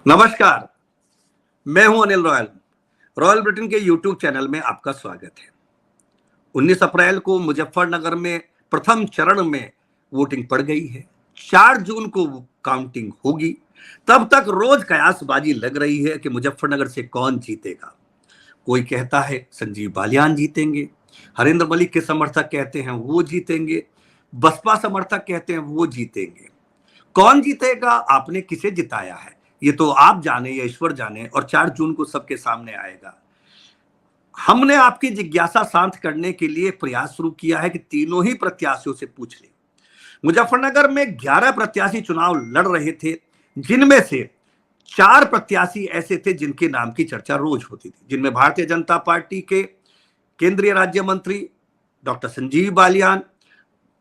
नमस्कार, मैं हूं अनिल रॉयल। रॉयल ब्रिटेन के यूट्यूब चैनल में आपका स्वागत है। 19 अप्रैल को मुजफ्फरनगर में प्रथम चरण में वोटिंग पड़ गई है। 4 जून को काउंटिंग होगी। तब तक रोज कयासबाजी लग रही है कि मुजफ्फरनगर से कौन जीतेगा। कोई कहता है संजीव बालियान जीतेंगे, हरेंद्र मलिक के समर्थक कहते हैं वो जीतेंगे, बसपा समर्थक कहते हैं वो जीतेंगे। कौन जीतेगा, आपने किसे जिताया है, ये तो आप जाने या ईश्वर जाने, और 4 जून को सबके सामने आएगा। हमने आपकी जिज्ञासा शांत करने के लिए प्रयास शुरू किया है कि तीनों ही प्रत्याशियों से पूछ लें। मुजफ्फरनगर में 11 प्रत्याशी चुनाव लड़ रहे थे, जिनमें से 4 प्रत्याशी ऐसे थे जिनके नाम की चर्चा रोज होती थी, जिनमें भारतीय जनता पार्टी के केंद्रीय राज्य मंत्री डॉक्टर संजीव बालियान,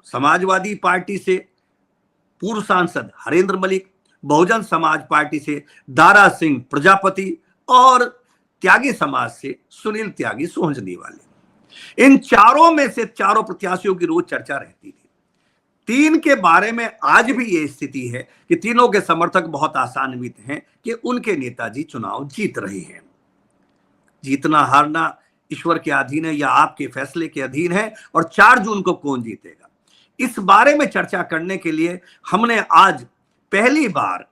समाजवादी पार्टी से पूर्व सांसद हरेंद्र मलिक, बहुजन समाज पार्टी से दारा सिंह प्रजापति और त्यागी समाज से सुनील त्यागी सोहंजनी वाले। इन चारों में से चारों प्रत्याशियों की रोज चर्चा रहती थी। 3 के बारे में आज भी ये स्थिति है कि तीनों के समर्थक बहुत आशान्वित हैं कि उनके नेताजी चुनाव जीत रहे हैं। जीतना हारना ईश्वर के अधीन है या आपके फैसले के अधीन है, और 4 जून को कौन जीतेगा, इस बारे में चर्चा करने के लिए हमने आज पहली बार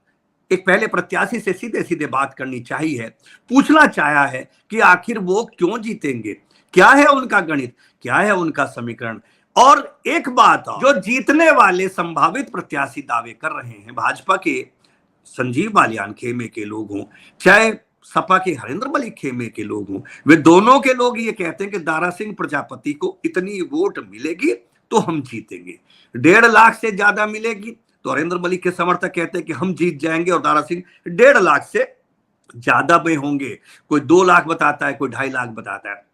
एक पहले प्रत्याशी से सीधे सीधे बात करनी चाहिए। पूछना चाहा है कि आखिर वो क्यों जीतेंगे, क्या है उनका गणित, क्या है उनका समीकरण। और एक बात, जो जीतने वाले संभावित प्रत्याशी दावे कर रहे हैं, भाजपा के संजीव बालियान खेमे के लोग हों, चाहे सपा के हरेंद्र मलिक खेमे के लोग हों, वे दोनों के लोग ये कहते हैं कि दारा सिंह प्रजापति को इतनी वोट मिलेगी तो हम जीतेंगे। 1.5 लाख से ज्यादा मिलेगी तो हरेंद्र मलिक के समर्थक कहते हैं कि हम जीत जाएंगे, और दारा सिंह 1.5 लाख से ज्यादा में होंगे। कोई 2 लाख बताता है, कोई 2.5 लाख बताता है।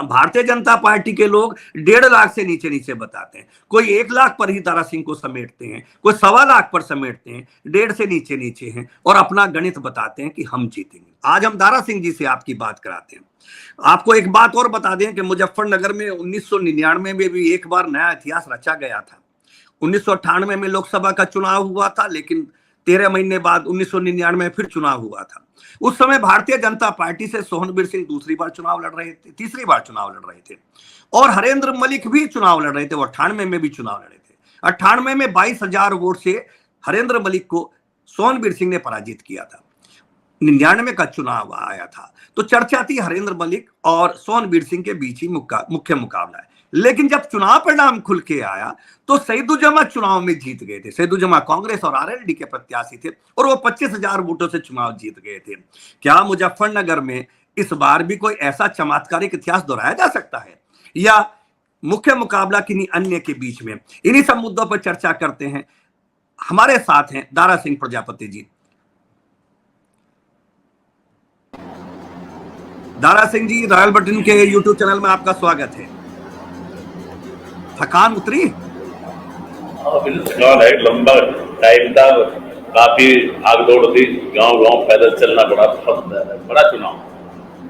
भारतीय जनता पार्टी के लोग 1.5 लाख से नीचे नीचे बताते हैं। कोई 1 लाख पर ही दारा सिंह को समेटते हैं, कोई 1.25 लाख पर समेटते हैं, 1.5 से नीचे नीचे हैं, और अपना गणित बताते हैं कि हम जीतेंगे। आज हम दारा सिंह जी से आपकी बात कराते हैं। आपको एक बात और बता दें कि मुजफ्फरनगर में 1999 में भी एक बार नया इतिहास रचा गया था। 1998 में लोकसभा का चुनाव हुआ था, लेकिन 13 महीने बाद 1999 में फिर चुनाव हुआ था। उस समय भारतीय जनता पार्टी से सोहनवीर सिंह दूसरी बार चुनाव लड़ रहे थे, तीसरी बार चुनाव लड़ रहे थे, और हरेंद्र मलिक भी चुनाव लड़ रहे थे। वो 98 में भी चुनाव लड़े थे। 98 में 22,000 वोट से हरेंद्र मलिक को सोहनवीर सिंह ने पराजित किया था। 99 का चुनाव आया था तो चर्चा थी हरेंद्र मलिक और सोहनवीर सिंह के बीच ही मुख्य मुकाबला है। लेकिन जब चुनाव परिणाम खुल के आया तो सईदुज्जमा चुनाव में जीत गए थे। सईदुज्जमा कांग्रेस और आरएलडी के प्रत्याशी थे, और वो 25,000 वोटों से चुनाव जीत गए थे। क्या मुजफ्फरनगर में इस बार भी कोई ऐसा चमत्कारिक इतिहास दोहराया जा सकता है, या मुख्य मुकाबला किन्हीं अन्य के बीच में? इन्हीं सब मुद्दों पर चर्चा करते हैं। हमारे साथ हैं दारा सिंह प्रजापति जी। दारा सिंह जी, रॉयल ब्रिटेन के यूट्यूब चैनल में आपका स्वागत है। थकान उतरी? थकान है, लंबा टाइम था, काफी भाग दौड़ थी, गांव गांव पैदल चलना पड़ा,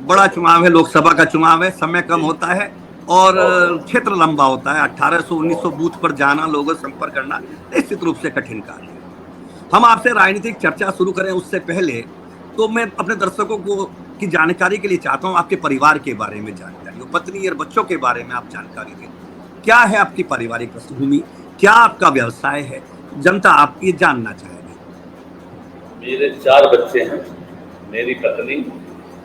बड़ा चुनाव है, लोकसभा का चुनाव है, समय कम होता है और क्षेत्र लंबा होता है। 1800-1900 बूथ पर जाना, लोगों से संपर्क करना निश्चित रूप से कठिन कार्य है। हम आपसे राजनीतिक चर्चा शुरू करें उससे पहले तो मैं अपने दर्शकों को की जानकारी के लिए चाहता हूं आपके परिवार के बारे में जानकारी हो, पत्नी और बच्चों के बारे में आप जानकारी दें। क्या है आपकी पारिवारिक पृष्ठभूमि, क्या आपका व्यवसाय है, जनता आप ये जानना चाहेगी। मेरे 4 बच्चे हैं, मेरी पत्नी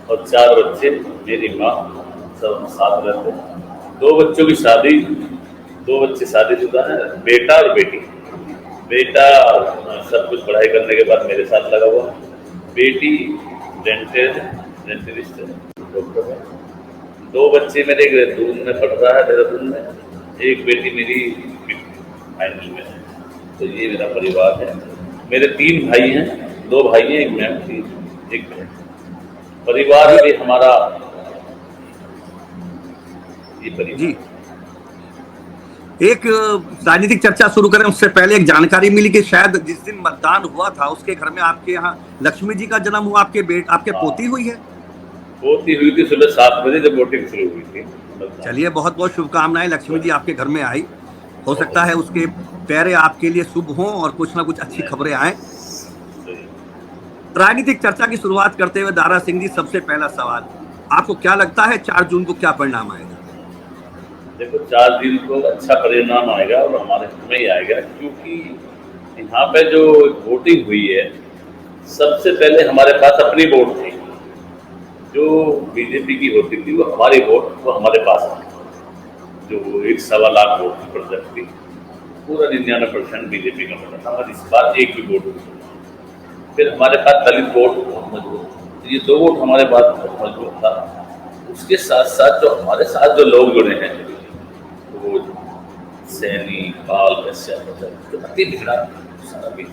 और 4 बच्चे, मेरी माँ, सब साथ रहते हैं। 2 बच्चों की शादी, 2 बच्चे शादीशुदा हैं, बेटा और बेटी। बेटा सब कुछ पढ़ाई करने के बाद मेरे साथ लगा हुआ, बेटी डेंटिस्ट है, डॉक्टर है। 2 बच्चे मेरे दून में पढ़ रहा है, देहरादून में, एक बेटी मेरी फाइनल में है। तो ये मेरा परिवार है। मेरे 3 भाई हैं, 2 भाई हैं, एक मैं थी, एक बहन। परिवार भी हमारा ये परिवार जी। एक राजनीतिक चर्चा शुरू करें उससे पहले एक जानकारी मिली कि शायद जिस दिन मतदान हुआ था उसके घर में आपके यहाँ लक्ष्मी जी का जन्म हुआ, आपके पोती हुई है? पोती हुई थी सुबह 7 बजे जब वोटिंग शुरू हुई थी। चलिए, बहुत बहुत शुभकामनाएं। लक्ष्मी जी आपके घर में आई, हो सकता है उसके पैरे आपके लिए शुभ हों और कुछ ना कुछ अच्छी खबरें आए। राजनीतिक चर्चा की शुरुआत करते हुए दारा सिंह जी, सबसे पहला सवाल, आपको क्या लगता है 4 जून को क्या परिणाम आएगा? देखो, 4 दिन को अच्छा परिणाम आएगा और हमारे हित में ही आएगा, क्योंकि यहाँ पे जो वोटिंग हुई है, सबसे पहले हमारे पास अपनी वोट थी। जो बीजेपी की होती थी वो हमारी वोट वो हमारे पास है, जो 1.25 लाख वोट की प्रतिशत थी, पूरा 99% बीजेपी का वोट था। और इस बार एक भी वोट नहीं। फिर हमारे पास दलित वोट बहुत मजबूत, तो ये 2 वोट हमारे पास बहुत मजबूत था। उसके साथ साथ जो हमारे साथ जो लोग जुड़े हैं, वो सैनी, पाल, कश्यप, तो अति बिगड़ा सारा भी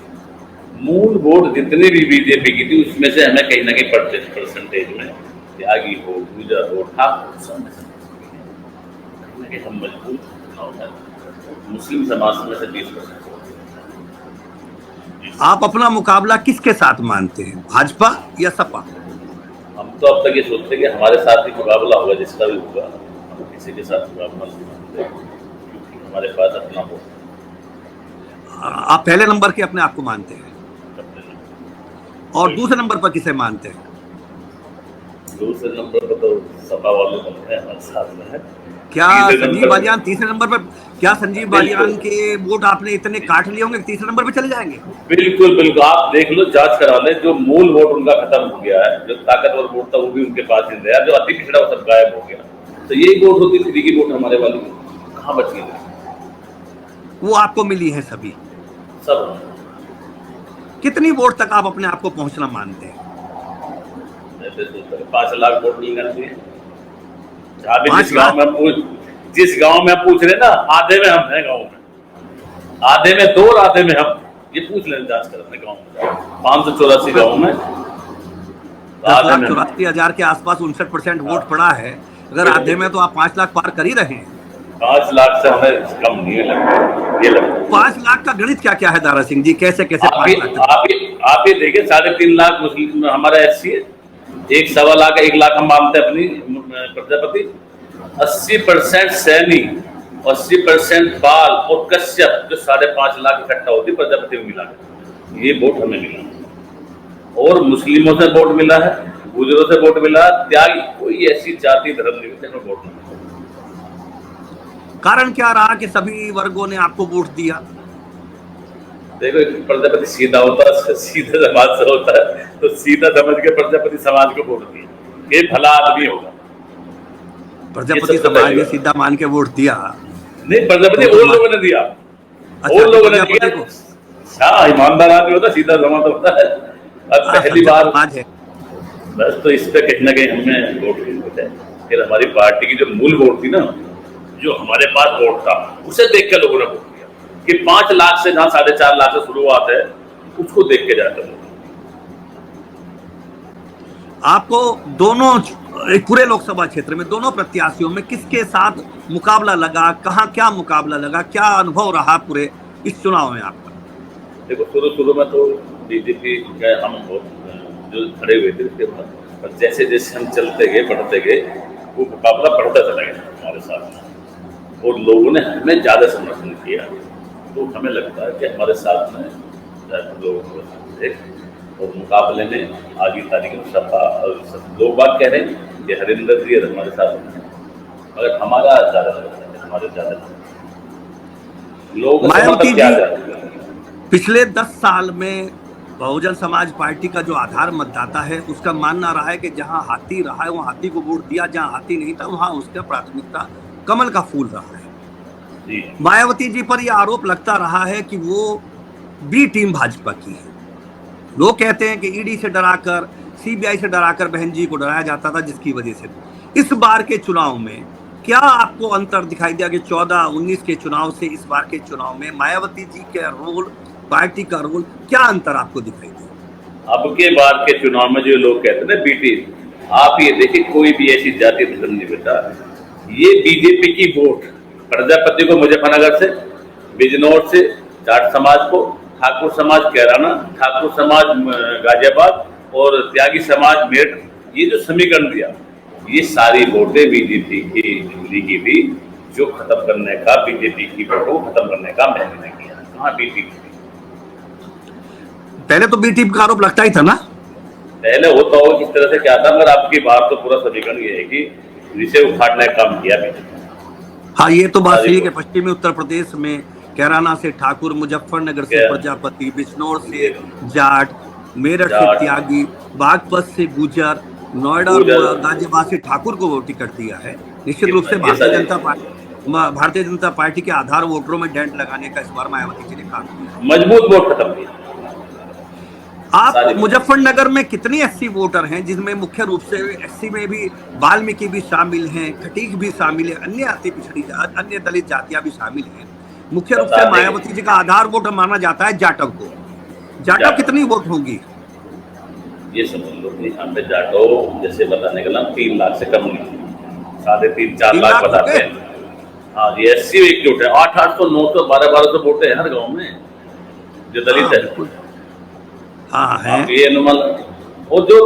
मूल वोट जितने भी बीजेपी की थी, उसमें से हमें कहीं ना कहीं परसेंटेज में त्यागी हो, गुजर हो, ठाकुर, सब में से कहीं ना कहीं हम मजबूत चुनाव है। मुस्लिम समाज में से 20%। आप अपना मुकाबला किसके साथ मानते हैं, भाजपा या सपा? हम तो अब तक ये सोचते हैं कि हमारे साथ ही मुकाबला होगा, जिसका भी होगा। हम किसी के साथ मुकाबला नहीं मानते, क्योंकि हमारे पास अपना वोट। आप पहले नंबर के अपने आप को मानते हैं, और दूसरे नंबर पर किसे मानते हैं? दूसरे नंबर पर तो सपा वाले बनते हैं, हमारे साथ में है। क्या तीसरे संजीव नंबर बालियान तीसरे नंबर पर? क्या संजीव बालियान के वोट आपने इतने काट लिए होंगे कि तीसरे नंबर पे चले जाएंगे? बिल्कुल बिल्कुल, आप देख लो, जांच करा ले। जो मूल वोट उनका खत्म हो गया है, जो ताकतवर वोट था वो भी उनके पास ही रहा, जो अति पिछड़ा वो सब गायब हो गया। तो यही वोट होती, फ्री की वोट हमारे वाली कहाँ बच गई? वो आपको मिली है सभी? सब। कितनी वोट तक आप अपने आप को पहुंचना मानते हैं? 5 लाख वोट मिलना चाहिए। अभी 5 लाख? जिस गांव में हम पूछ रहे ना, आधे में हम हैं गांव में, आधे में 2 और आधे में हम। ये पूछ लें, जांच कर अपने गांव में, 584 गाँव में 10,84,000 के आसपास 59% वोट पड़ा है। अगर आधे में, तो आप 5 लाख पार कर ही रहे हैं। 5 लाख से हमें कम नहीं लगता, ये लगता। 5 लाख का गणित क्या क्या है दारा सिंह जी, कैसे कैसे 5 लाख? आप ये देखिए, 3.5 लाख मुस्लिम हमारा SC है, 1.25 लाख 1 लाख हम मानते हैं अपनी प्रजापति, 80% सैनी, 80% पाल और कश्यप, जो 5.5 लाख इकट्ठा होती प्रजापति में मिला है, ये वोट हमें मिला। और मुस्लिमों से वोट मिला है, गुजरों से वोट मिला, त्यागी कोई ऐसी जाति धर्म नहीं जिसमें वोट नहीं। कारण क्या रहा कि सभी वर्गों ने आपको वोट दिया? देखो, प्रजापति सीधा होता है, सीधे समाज से होता है, तो सीधा समझ के प्रजापति समाज को वोट दिया, ये भला आदमी होगा। प्रजापति समाज ने सीधा मान के वोट दिया? नहीं, प्रजापति और लोगों ने दिया, और लोगों ने दिया। हाँ, ईमानदार आदमी होता, सीधा समाज होता है। अब पहली बार है, बस, तो इस पे कहीं ना कहीं हमने वोट दिए थे। फिर हमारी पार्टी की जो मूल वोट थी ना, जो हमारे पास वोट था, उसे देख के लोगों ने वोट दिया। कि 5 लाख से जहां 4.5 लाख से शुरुआत है, उसको देख के जाते हैं। आपको दोनों पूरे लोकसभा क्षेत्र में दोनों प्रत्याशियों में किसके साथ मुकाबला लगा, कहां क्या मुकाबला लगा, क्या अनुभव रहा पूरे इस चुनाव में आपका? देखो, शुरू में तो बीजेपी के हम जो खड़े हुए थे, उसके बाद पर जैसे जैसे हम चलते गए, बढ़ते गए, वो मुकाबला बढ़ता चला गया हमारे साथ, और लोगों ने हमें ज्यादा समर्थन किया। तो हमें लगता है कि हमारे साथ में लोग थे, और मुकाबले में आगे तारीख में सपा और लोग बात कह रहे हैं कि हरिंदर जी हमारे साथ हैं, मगर हमारा ज्यादा हमारे ज्यादा लोग पिछले 10 साल में बहुजन समाज पार्टी का जो आधार मतदाता है, उसका मानना रहा है कि जहां हाथी रहा है वहां हाथी को वोट दिया, जहां हाथी नहीं था वहां उसका प्राथमिकता कमल का फूल रहा है। मायावती जी पर यह आरोप लगता रहा है कि वो बी टीम भाजपा की है। लोग कहते हैं कि ईडी से डराकर, CBI से डराकर बहन जी को डराया जाता था, जिसकी वजह से इस बार के चुनाव में क्या आपको अंतर दिखाई दिया कि 14-19 के चुनाव से इस बार के चुनाव में मायावती जी के रोल, पार्टी का रोल, क्या अंतर आपको दिखाई दिया? अब के बार के चुनाव में जो लोग कहते हैं ना बीटी, आप ये देखिए, कोई भी ऐसी जाति धर्म नहीं बेटा, ये बीजेपी की वोट प्रजापति को मुजफ्फरनगर से, बिजनौर से जाट समाज को, ठाकुर समाज कैराना, ठाकुर समाज गाजियाबाद और त्यागी समाज मेरठ, ये जो समीकरण दिया, ये सारी वोटें बीजेपी की जुबली की थी, जो खत्म करने का बीजेपी की वोटों खत्म करने का मैंने नहीं किया। कहाँ बीजेपी? पहले तो बी टीम का आरोप लगता ही था ना? पहले होता हो किस तरह से क्या था, मगर आपकी बात तो पूरा समीकरण ये है कि जिसे उखाड़ने का काम किया भी। हाँ, ये तो बात सही है कि पश्चिमी उत्तर प्रदेश में कैराना से ठाकुर, मुजफ्फरनगर से प्रजापति, बिजनौर से जाट, मेरठ से त्यागी, बागपत से गुजर, नोएडा और गाजियाबाद से ठाकुर को टिकट दिया है। निश्चित रूप से भारतीय जनता पार्टी के आधार वोटरों में डेंट लगाने का इस बार मायावती जी ने काम किया, मजबूत वोट खत्म किया। आप मुजफ्फरनगर में कितनी एससी वोटर हैं, जिसमें मुख्य रूप से एससी में भी वाल्मीकि भी शामिल हैं, खटीक भी शामिल है, अन्य अति पिछड़ी अन्य दलित जातियां भी शामिल हैं। मुख्य रूप से मायावती जी का आधार वोट माना जाता है जाटव को। जाटव कितनी वोट होंगी? ये समझ लो यहाँ पे जाटव जैसे बताने का 3 लाख से कम नहीं, 3.5-4 लाख बताते हैं। हाँ, ये एससी एकजुट है, 800, 900, 1200 वोट है हर गाँव में जो दलित है। हाँ है ये अनुमान। और जो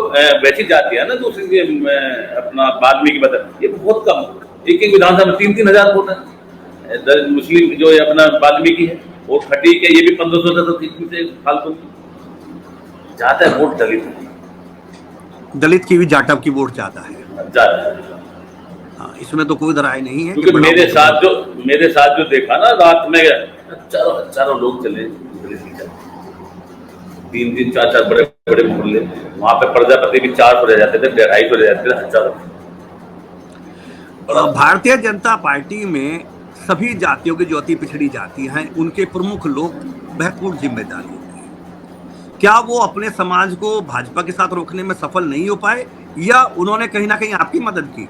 वैसी जाति है ना दूसरी अपना वाल्मीकि बता, ये बहुत कम, एक विधानसभा में 3-3 हजार वोट है। मुस्लिम जो है अपना वाल्मीकि है, वो खटीक है, ये भी 1500 से फालतू जाता है वोट दलित की भी जाटव की वोट ज्यादा है। हाँ, इसमें तो कोई दराय नहीं है। क्योंकि मेरे साथ जो देखा ना, रात में हजारों लोग चले, 3-3, 4-4 बड़े बड़े मोहल्ले, वहां पे प्रजापति भी 400 रह जाते थे, 250 रह जाते थे, हजारों। भारतीय जनता पार्टी में सभी जातियों की जो अति पिछड़ी जाति हैं, उनके प्रमुख लोग महत्वपूर्ण जिम्मेदारी है। क्या वो अपने समाज को भाजपा के साथ रोकने में सफल नहीं हो पाए, या उन्होंने कहीं ना कहीं आपकी मदद की?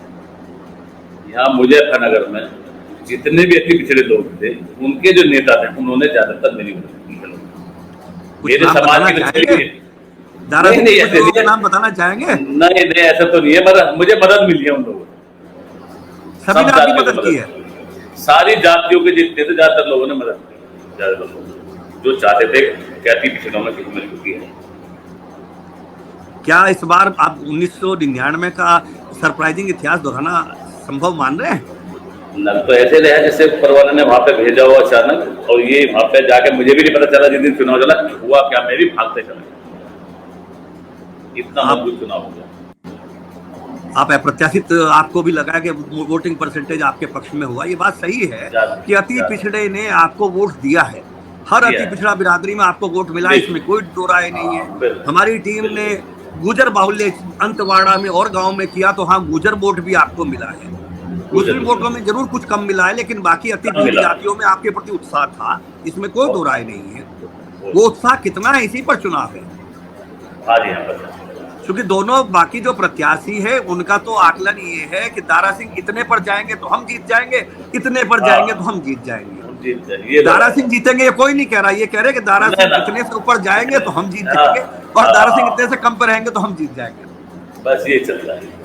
यहाँ मुजफ्फरनगर में जितने भी अति पिछड़े लोग थे, उनके जो नेता थे, उन्होंने ज्यादातर मेरी मदद की। मेरे समाज के नाम बताना चाहेंगे? नहीं, ऐसा तो नहीं है, मगर मुझे मदद मिली है उन लोगों ने। सभी ने आपकी मदद की है? सारी जातियों के जितने थे ज्यादातर लोगों ने मदद की, ज्यादा लोग जो चाहते थे कहती पिछड़ों में किसी मजबूती है। क्या इस बार आप 1999 का सरप्राइजिंग इतिहास दोहराना संभव मान रहे हैं? लग तो ऐसे रहा जैसे ऊपर वाले ने वहां पे भेजा हुआ अचानक, और ये वहां पे जाके मुझे भी नहीं पता चला जिस दिन चुनाव चला हुआ क्या, मैं भी भागते चला, इतना मजबूत चुनाव हो गया। आप अप्रत्याशित, आपको भी लगा कि वोटिंग परसेंटेज आपके पक्ष में हुआ। ये बात सही है कि अति पिछड़े ने आपको वोट दिया है, हर अति पिछड़ा बिरादरी में आपको वोट मिला, इसमें कोई दो राय नहीं है। हमारी टीम ने गुजर बाहुल्य अंतवाड़ा में और गाँव में किया, तो हाँ, गुजर वोट भी आपको मिला है। मुस्लिम वोटों में जरूर कुछ कम मिला है, लेकिन बाकी अति पिछड़ी जातियों में आपके प्रति उत्साह था, इसमें कोई दो राय नहीं है। वो उत्साह कितना है, इसी पर चुनाव है। क्योंकि दोनों बाकी जो प्रत्याशी है, उनका तो आकलन ये है कि दारा सिंह इतने पर जाएंगे तो हम जीत जाएंगे, इतने पर जाएंगे तो हम जीत जाएंगे। दारा सिंह जीतेंगे ये कोई नहीं कह रहा, ये कह रहे कि दारा सिंह इतने से ऊपर जाएंगे तो हम जीत जाएंगे, और दारा सिंह इतने से कम पर रहेंगे तो हम जीत जाएंगे। बस ये चल रहा है।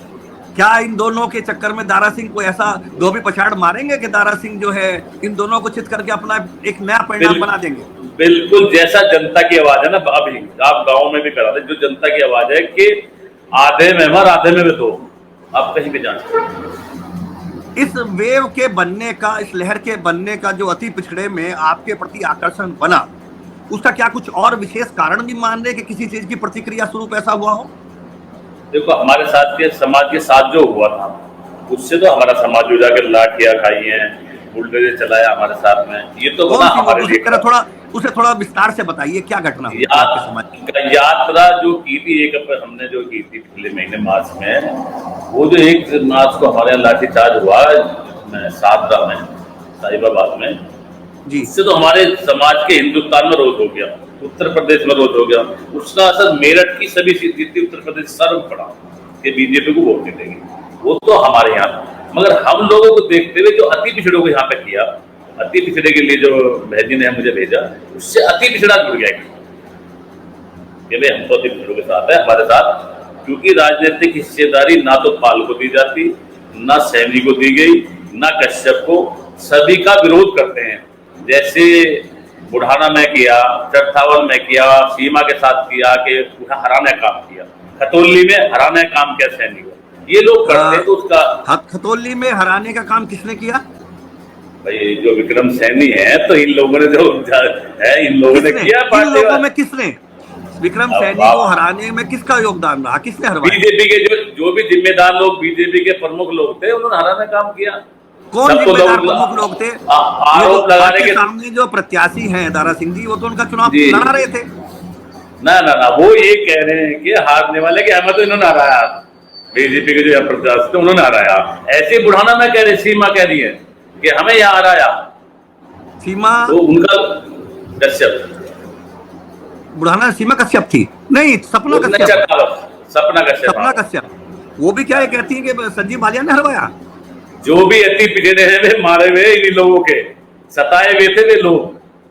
क्या इन दोनों के चक्कर में दारा सिंह को ऐसा धोबी पछाड़ मारेंगे कि दारा सिंह जो है इन दोनों को चित करके अपना एक नया परिणाम बना देंगे? बिल्कुल, जैसा जनता की आवाज है ना, अभी आप गांव में भी करा दे, जो जनता की आवाज है कि आधे में मर आधे में दो, आप कहीं भी जान सकते। इस वेव के बनने का, इस लहर के बनने का जो अति पिछड़े में आपके प्रति आकर्षण बना, उसका क्या कुछ और विशेष कारण भी मान रहे कि किसी चीज की प्रतिक्रिया स्वरूप ऐसा हुआ हो? देखो, हमारे साथ के समाज के साथ जो हुआ था, उससे तो हमारा समाज जो जाकर लाठियां खाई हैं, बुलडोजर चलाया हमारे साथ में, ये तो हमारे लिए उसे थोड़ा विस्तार से बताइए, क्या घटना हुई? यात्रा जो की थी, हमने जो की थी पिछले महीने मार्च में, वो जो 1 मार्च को हमारे यहाँ लाठीचार्ज हुआ सादरा में, साहिबाबाद में, इससे तो हमारे समाज के हिंदुस्तान में रोज हो गया, उत्तर प्रदेश में रोज हो गया। उसका असर मेरठ की सभी जितनी उत्तर प्रदेश सर्व पड़ा कि बीजेपी को वोट नहीं देंगे, वो तो हमारे यहाँ था। मगर हम लोगों को देखते हुए जो अति पिछड़ों को यहाँ पे किया, अति पिछड़े के लिए जो बहजी ने मुझे भेजा, उससे अति पिछड़ा जुड़ गया कि भाई हम तो अति पिछड़ों के साथ है, हमारे साथ। क्योंकि राजनीतिक हिस्सेदारी ना तो पाल को दी जाती, ना सैनी को दी गई, ना कश्यप को, सभी का विरोध करते हैं। जैसे बुढ़ाना में किया, चरथावल में किया, सीमा के साथ किया कि हराने काम किया, खतौली में हराने काम किया सैनी को, ये लोग करते हैं। तो उसका खतौली में हराने का काम किसने किया? भाई जो विक्रम सैनी है, तो इन लोगों ने जो है, इन लोगों ने किया। इन लोगों में किसने? विक्रम अब सैनी को हराने में किसका योगदान रहा, किसने हरवाया? बीजेपी के जो भी जिम्मेदार लोग, बीजेपी के प्रमुख लोग थे, उन्होंने हराने काम किया। कौन सबको जिम्मेदार प्रमुख लोग थे? ये जो आरोप लगाने आपके के सामने जो प्रत्याशी हैं दारा सिंह जी, वो तो उनका चुनाव जी। लड़ा रहे थे। ना ना ना, वो ये कह रहे हैं कि हारने वाले कि हमें तो इन्होंने हराया, बीजेपी के जो प्रत्याशी थे उन्होंने हराया। ऐसे बुढ़ाना में कह रहे, सीमा कह रही है कि हमें यहाँ हराया। सीमा तो उनका कश्यप, बुढ़ाना सीमा कश्यप थी? नहीं, सपना कश्यप। सपना कश्यप, सपना कश्यप वो भी क्या कहती है कि संजीव बालियान ने हरवाया? जो भी अति पिछड़े हुए, मारे हुए इन लोगों के, सताए हुए थे वे लोग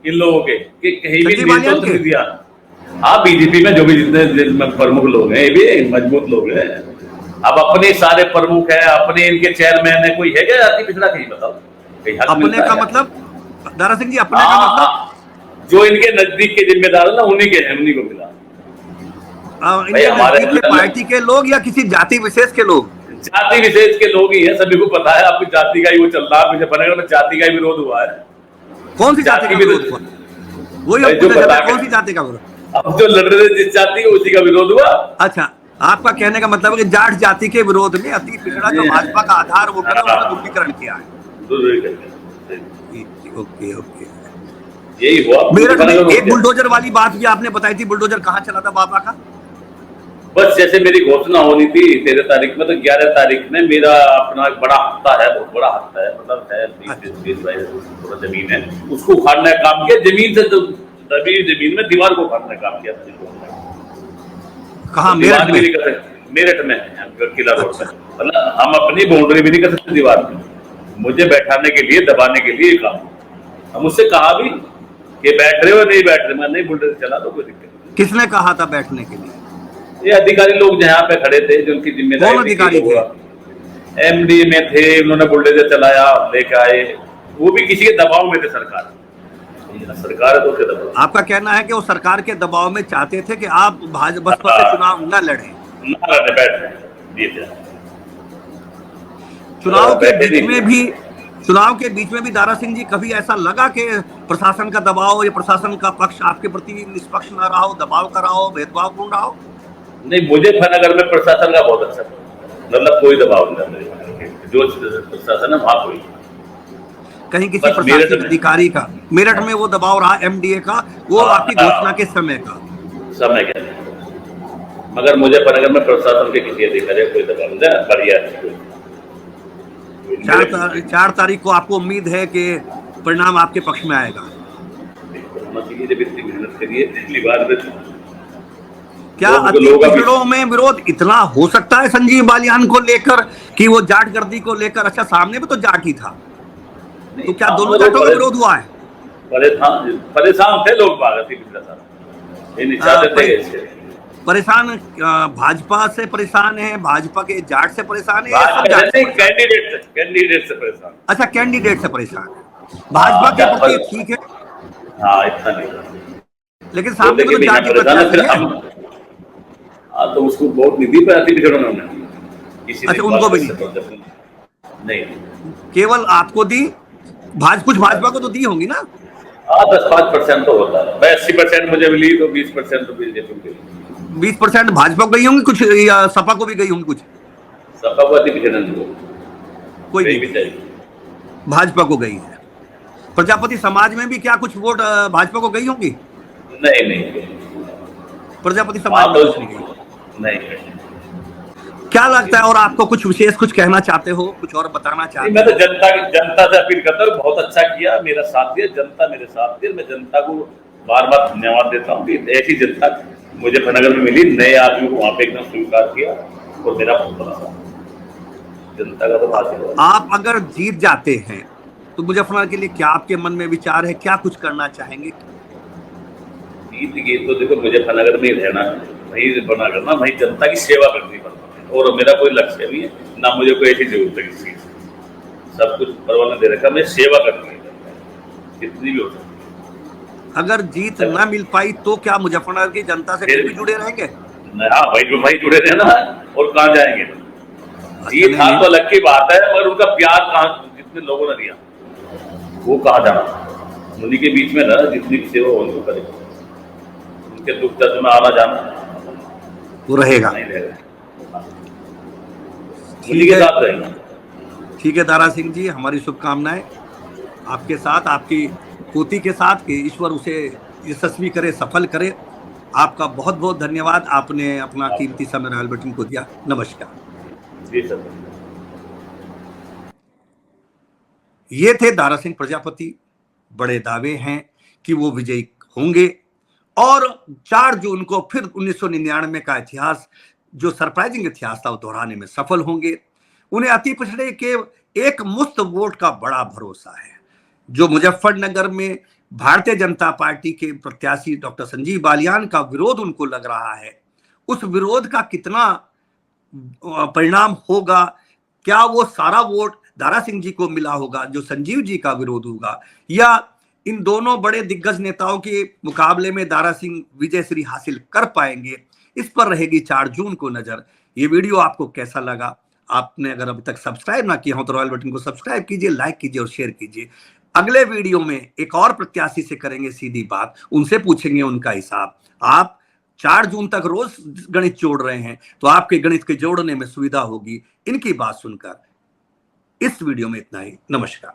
इन लोगों के, कि कहीं भी नेतृत्व नहीं दिया। हाँ, बीजेपी में जो भी जितने प्रमुख लोग हैं, ये भी मजबूत लोग हैं। अब अपने सारे प्रमुख हैं, अपने इनके चेयरमैन है, कोई है क्या अति पिछड़ा? कहीं बताओ, कहीं हक अपने का मतलब दारा सिंह जी, अपने का मतलब जो इनके नजदीक के जिम्मेदार है ना, उन्हीं के हैं, उन्हीं को मिला। इनके नजदीक के पार्टी के लोग या किसी जाति विशेष के लोग? जाति विशेष के लोग ही हैं, सभी को पता है। आपकी जाति का ही वो चल रहा है, मुझे में जाति का ही विरोध हुआ है। कौन सी जाति का विरोध हुआ? वही हम पूछना चाहते हैं, कौन सी जाति का विरोध? अब जो लड़ रहे थे जिस जाति को, उसी का विरोध हुआ। अच्छा, आपका कहने का मतलब है कि जाट जाति के विरोध में अति पिछड़ा जो भाजपा का आधार वोटर है, उसने दूसरीकरण किया है। ओके ओके, यही हुआ। मेरठ में एक बुलडोजर वाली बात भी आपने बताई थी, बुलडोजर कहाँ चला था बाबा का? बस जैसे मेरी घोषणा होनी थी 13 तारीख में, तो 11 तारीख में मेरा अपना एक बड़ा हफ्ता है, बहुत बड़ा हफ्ता है, मतलब है 20 थोड़ा जमीन है, उसको उखाड़ने का काम किया। जमीन से दबी जमीन में दीवार को उखाड़ने का काम किया। कहाँ? मेरठ में किला रोड में। मतलब हम अपनी बाउंड्री भी नहीं कर सकते दीवार में, मुझे बैठाने के लिए, दबाने के लिए काम। हम उससे कहा भी कि बैठ रहे हो, नहीं बैठ रहे, मैं नहीं, बुलडोजर चला दो, कोई दिक्कत नहीं। किसने कहा था बैठने के लिए? ये अधिकारी लोग जहाँ पे खड़े थे, जो उनकी जिम्मेदारी। कौन अधिकारी थे? एमडी में थे, उन्होंने बुलडोजर चलाया, लेके आए। वो भी किसी के दबाव में थे, सरकार है तो उसके दबाव। आपका कहना है कि वो सरकार के दबाव में चाहते थे कि आप बसपा से चुनाव न लड़े, बैठ रहे। चुनाव के बीच में भी दारा सिंह जी, कभी ऐसा लगा कि प्रशासन का दबाव या प्रशासन का पक्ष आपके प्रति निष्पक्ष न रहा हो, दबाव का रहा हो, भेदभावपूर्ण रहा हो? नहीं, मुजफ्फरनगर में प्रशासन का बहुत अच्छा, मतलब कोई दबाव नहीं, जो प्रशासन है वहां कोई। कहीं किसी प्रशासनिक अधिकारी का मेरठ में वो दबाव रहा, एमडीए का, वो आपकी घोषणा के समय का मगर मुजफ्फरनगर में प्रशासन के किसी अधिकारी कोई दबाव नहीं, बढ़िया। 4 तारीख को आपको उम्मीद है कि परिणाम आपके पक्ष में आएगा? मेहनत करिए। क्या अति पिछड़ों में विरोध इतना हो सकता है संजीव बालियान को लेकर कि वो जाटगर्दी को लेकर? अच्छा, सामने में तो जाट ही था, तो क्या दोनों जाटों का विरोध हुआ है? परेशान थे लोग, परेशान भाजपा से परेशान है, भाजपा के जाट से परेशान है, कैंडिडेट से परेशान। अच्छा, कैंडिडेट से परेशान है, भाजपा के प्रति ठीक है। हाँ, इतना नहीं, लेकिन सामने में तो जाट ही प्रत्याशी है। तो उसको वोट नहीं दी पर अति पिछड़ों ने किसी। अच्छा, उनको भी नहीं, केवल आपको दी, कुछ भाजपा को तो दी होंगी ना? 10-5% तो होता है, 80% मुझे मिली, तो 20% तो बीजेपी को। 20% भाजपा को गई होंगी कुछ, या सपा को भी गई होंगी कुछ? सपा को अति पिछड़न कोई नहीं, भाजपा को गई है। प्रजापति समाज में भी क्या कुछ वोट भाजपा को गई होंगी? नहीं, प्रजापति समाज में नहीं। क्या लगता है, और आपको कुछ विशेष कुछ कहना चाहते हो, कुछ और बताना चाहते हो? मैं तो जनता से अपील करता हूँ, बहुत अच्छा किया, मेरा साथ दिया, जनता मेरे साथ दिया। मैं जनता को बार बार धन्यवाद देता हूँ कि ऐसी जनता मुजफ्फरनगर में मिली, नए आदमी को वहाँ पे एकदम स्वीकार किया, और मेरा बहुत बड़ा साथ जनता का। तो आशीर्वाद। आप अगर जीत जाते हैं तो मुजफ्फरनगर के लिए क्या आपके मन में विचार है, क्या कुछ करना चाहेंगे? जीत गई तो देखो, मुजफ्फरनगर में ही रहना है, वहीं बना करना, वहीं जनता की सेवा करनी पड़ती है, और मेरा कोई लक्ष्य नहीं है, ना मुझे कोई ऐसी जरूरत है किसी की। सब कुछ भगवान ने दे रखा, मैं सेवा करनी है जितनी भी हो सकती। अगर जीत ना मिल पाई तो क्या मुजफ्फरनगर की जनता से फिर भी जुड़े रहेंगे? हाँ, वही जुड़े रहना है, और कहाँ जाएंगे। जीत हाथ तो अलग की बात है, मगर उनका प्यार कहाँ, जितने लोगों ने दिया वो कहाँ जाना, उन्हीं के बीच में ना, जितनी भी सेवा हो उनको करेगा। उनके दुख दर्द में आना जाना वो रहेगा। नहीं रहेगा, उन्हीं के साथ रहेगा। ठीक है दारा सिंह जी, हमारी शुभकामनाएं आपके साथ, आपकी पोती के साथ, कि ईश्वर उसे यशस्वी करे, सफल करे। आपका बहुत बहुत धन्यवाद, आपने अपना कीमती समय रॉयल बुलेटिन को दिया। नमस्कार जी सर। ये थे दारा सिंह प्रजापति। बड़े दावे हैं कि वो विजयी होंगे और 4 जून को फिर 1999 का इतिहास, जो सरप्राइजिंग इतिहास था, वो दोहराने में सफल होंगे। उन्हें अति पिछड़े के एक मुश्त वोट का बड़ा भरोसा है। जो मुजफ्फरनगर में भारतीय जनता पार्टी के प्रत्याशी डॉक्टर संजीव बालियान का विरोध उनको लग रहा है, उस विरोध का कितना परिणाम होगा, क्या वो सारा वोट दारा सिंह जी को मिला होगा जो संजीव जी का विरोध होगा, या इन दोनों बड़े दिग्गज नेताओं के मुकाबले में दारा सिंह विजयश्री हासिल कर पाएंगे, इस पर रहेगी 4 जून को नजर। ये वीडियो आपको कैसा लगा? आपने अगर अभी तक सब्सक्राइब ना किया हो तो रॉयल बटन को सब्सक्राइब कीजिए, लाइक कीजिए और शेयर कीजिए। अगले वीडियो में एक और प्रत्याशी से करेंगे सीधी बात, उनसे पूछेंगे उनका हिसाब। आप 4 जून तक रोज गणित जोड़ रहे हैं तो आपके गणित के जोड़ने में सुविधा होगी इनकी बात सुनकर। इस वीडियो में इतना ही। नमस्कार।